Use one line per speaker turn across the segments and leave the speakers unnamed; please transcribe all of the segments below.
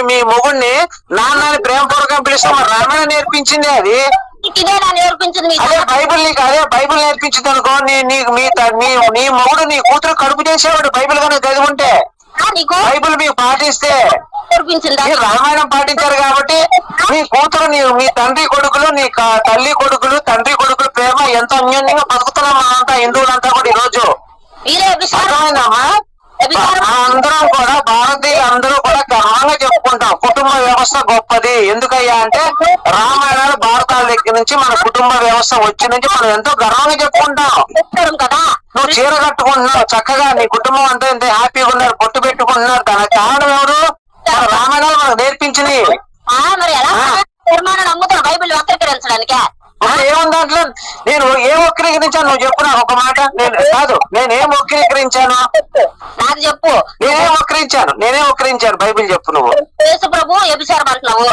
మీ మొగుడిని నాన్నని ప్రేమపూర్వకం పిలుస్తాం. రామాయణ నేర్పించింది అది.
నేర్పించింది
అదే బైబిల్ నీకు అదే బైబిల్ నేర్పించింది అనుకో. నీ మొగుడు నీ కూతురు కడుపు చేసేవాడు బైబిల్ కనుక చదువుంటే, బైబిల్ మీకు పాటిస్తే. రామాయణం పాటించారు కాబట్టి మీ కూతురు మీ తండ్రి కొడుకులు నీ తల్లి కొడుకులు తండ్రి కొడుకులు ప్రేమ ఎంత అన్యోన్యంగా బతుకుతున్నాం మనంతా హిందువులంతా కూడా ఈ రోజు. అర్థమైందమ్మా? అందరం కూడా భారతీయులు అందరూ కూడా గర్వంగా చెప్పుకుంటాం కుటుంబ వ్యవస్థ గొప్పది. ఎందుకయ్యా అంటే రామాయణాలు భారతాల దగ్గర నుంచి మన కుటుంబ వ్యవస్థ వచ్చి నుంచి మనం ఎంతో గర్వంగా చెప్పుకుంటాం కదా. నువ్వు చీర కట్టుకుంటున్నావు చక్కగా, నీ కుటుంబం అంతా ఎంత హ్యాపీగా ఉన్నారు, పొట్టు పెట్టుకుంటున్నారు. దానికి కారణం ఎవరు? రామాయణాలు మనకు నేర్పించింది.
బైబిల్ వక్రీకరించడానికే
ఏముంది దాంట్లో? నేను ఏం వక్రీకరించాను నువ్వు చెప్పు నాకు ఒక మాట. నేను కాదు, నేనేం వక్రీకరించాను
నాకు చెప్పు.
నేనేం వక్రించాను బైబిల్ చెప్పు నువ్వు.
యేసు ప్రభు వ్యభిచారం అంటున్నావు,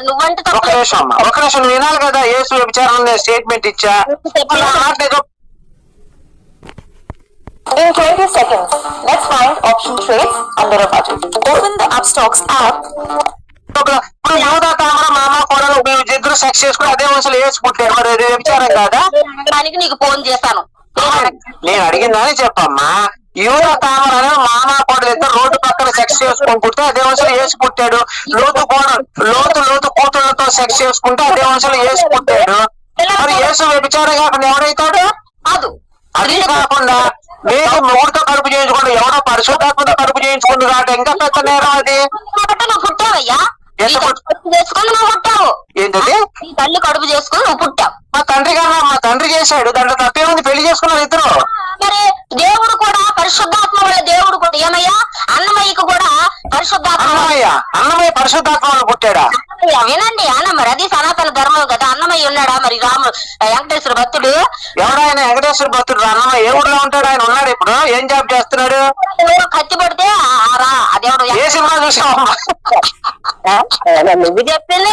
నువ్వంటే
ఒక నిమిషం అమ్మా, ఒక నిమిషం నువ్వు వినాలి కదా. యేసు వ్యభిచారం స్టేట్మెంట్ ఇచ్చా.
In 20 seconds, let's find option trades under a budget. Open the Upstocks app.
ఇప్పుడు యోధా తామర మామ కోడలు మేము ఇద్దరు సెక్స్ చేసుకుని అదే వయసులో వేసి పుట్టారు. మరి అది వ్యభిచారం కాదా?
నీకు ఫోన్ చేస్తాను.
నేను అడిగిందని చెప్పమ్మా. యోధా తామర అనే మామ కోడలు ఇద్దరు రోడ్డు పక్కన సెక్స్ చేసుకుని పుడితే అదే వయసులో వేసి పుట్టాడు. లోతు కూతుళ్లతో సెక్స్ చేసుకుంటే అదే వయసులో వేసి పుట్టాడు. మరి యేసు వ్యభిచారం కాకుండా ఎవరైతాడు? అది కాకుండా నేను మొగుడితో కడుపు చేయించుకుంటూ ఎవరో పరిశుద్ధాత్మతో కడుపు చేయించుకుంది కాబట్టి ఇంకా పెద్ద నేరం అది.
నువ్వు పుట్టావయ్యా, చేసుకుని నువ్వు పుట్టావు.
ఏంటది?
తల్లి కడుపు చేసుకుని నువ్వు పుట్టావు.
మా తండ్రి చేశాడు, దాంట్లో తప్పేముంది? పెళ్లి చేసుకున్నారు ఇద్దరు.
మరి దేవుడు కూడా పరిశుద్ధాత్మ వల్ల దేవుడు కూడా ఏమయ్యా అన్నమయ్యకు కూడా పరిశుద్ధాత్మ.
అన్నమయ్య పరిశుద్ధాత్మ వల్ల పుట్టాడా?
వినండి అన్న, మరి అది సనాతన ధర్మం కదా. అన్నమయ్య ఉన్నాడా? మరి వెంకటేశ్వర భక్తుడు
ఎవడాయన? వెంకటేశ్వర భక్తుడు. అన్నమయ్య ఏ ఊళ్ళో ఉంటాడు? ఆయన ఉన్నాడు ఇప్పుడు? ఏం జాబ్ చేస్తున్నాడు?
కత్తి పడితే అదేవడు
ఏ సినిమా చూసావు?
నువ్వు చెప్పింది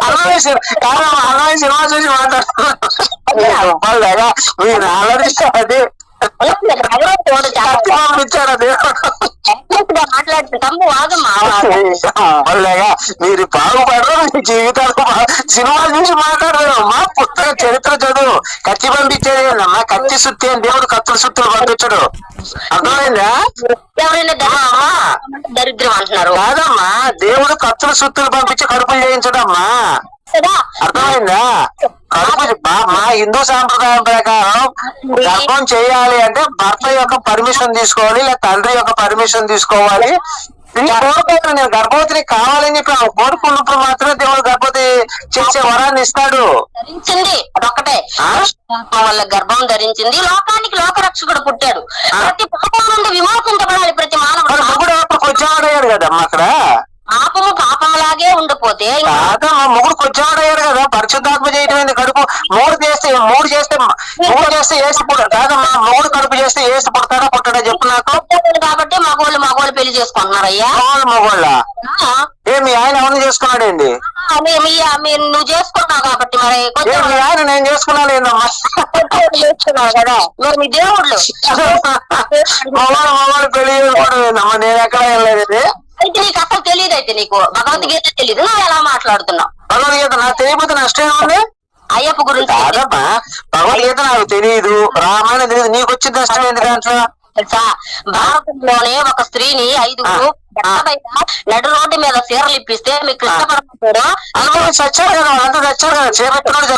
అన్నమయ్య సినిమా చూసి మాట్లాడుతున్నాడు. మీరు ఆలోచిస్తాడు పంపించాడు అది. మీరు బాగుపడరు, మీ జీవితాలు సినిమాలు చూసి మాట్లాడరు. మా పుస్తక చరిత్ర చదువు. కత్తి పంపించేది ఏందమ్మా? కత్తి సుత్తి అని దేవుడు కత్తుల సుత్తులు పంపించడు. అర్థమైందా?
దరిద్రం అంటున్నారు
కాదమ్మా, దేవుడు కత్తుల సుత్తులు పంపించి కడుపులు చేయించడమ్మా. అర్థమైందా? మా హిందూ సాంప్రదాయం ప్రకారం గర్భం చేయాలి అంటే భర్త యొక్క పర్మిషన్ తీసుకోవాలి, లేదా తండ్రి యొక్క పర్మిషన్ తీసుకోవాలి. కోరుకోవాలి, నేను గర్భవతిని కావాలని చెప్పి కోరుకున్నప్పుడు మాత్రమే దేవుడు గర్భవతి చేసే వరాన్ని ఇస్తాడు.
ధరించింది అదొక్కటే వల్ల గర్భం ధరించింది. లోకానికి లోకరక్షకుడు పుట్టాడు. ప్రతి పాపం నుండి విమోచించబడాలి ప్రతి మానవుడు.
మొగుడు అప్పుడు కొంచెం కదమ్మా అక్కడ.
పాపము పాపంలాగే ఉండిపోతే
మొగుడు కొంచెం కదా. పరిశుద్ధాత్మ చేయటం కడుపు మూడు చేస్తే వేసి కాదమ్మా. మొగుడు కడుపు చేస్తే వేసి పుడతాడా పుట్టాడా చెప్పు నాకు.
కాబట్టి మగోళ్ళు పెళ్లి చేసుకుంటున్నారయ్యా.
మగోళ్ళ మీ ఆయన ఎవరిని చేసుకున్నాడేంటి?
నువ్వు చేసుకున్నావు కాబట్టి మరి
మీ ఆయన నేను చేసుకున్నాను ఏందమ్మా?
చేసుకున్నావు కదా మరి మీ దేవుళ్ళు
మగవాళ్ళు పెళ్లి చేసుకోవడం ఏందమ్మా? నేను ఎక్కడ వెళ్ళలేదు.
అయితే నీకు అసలు తెలియదు. అయితే నీకు భగవద్గీత తెలీదు, నువ్వు ఎలా మాట్లాడుతున్నావు?
భగవద్గీత నాకు తెలియకపోతే నష్టం ఉంది.
అయ్యప్ప గురించి
కాదమ్మా, భగవద్గీత నాకు తెలియదు, రామాయణం తెలియదు, నీకు వచ్చిన నష్టం ఏంటి దాంట్లో?
తెలుసా? భారతంలోనే ఒక స్త్రీని 5 నడు రోడ్డు మీద చీరలు ఇప్పిస్తే మీ కృష్ణ పరమేశ్వరుడు
చచ్చారు కదా, వాళ్ళంతా చచ్చారు కదా.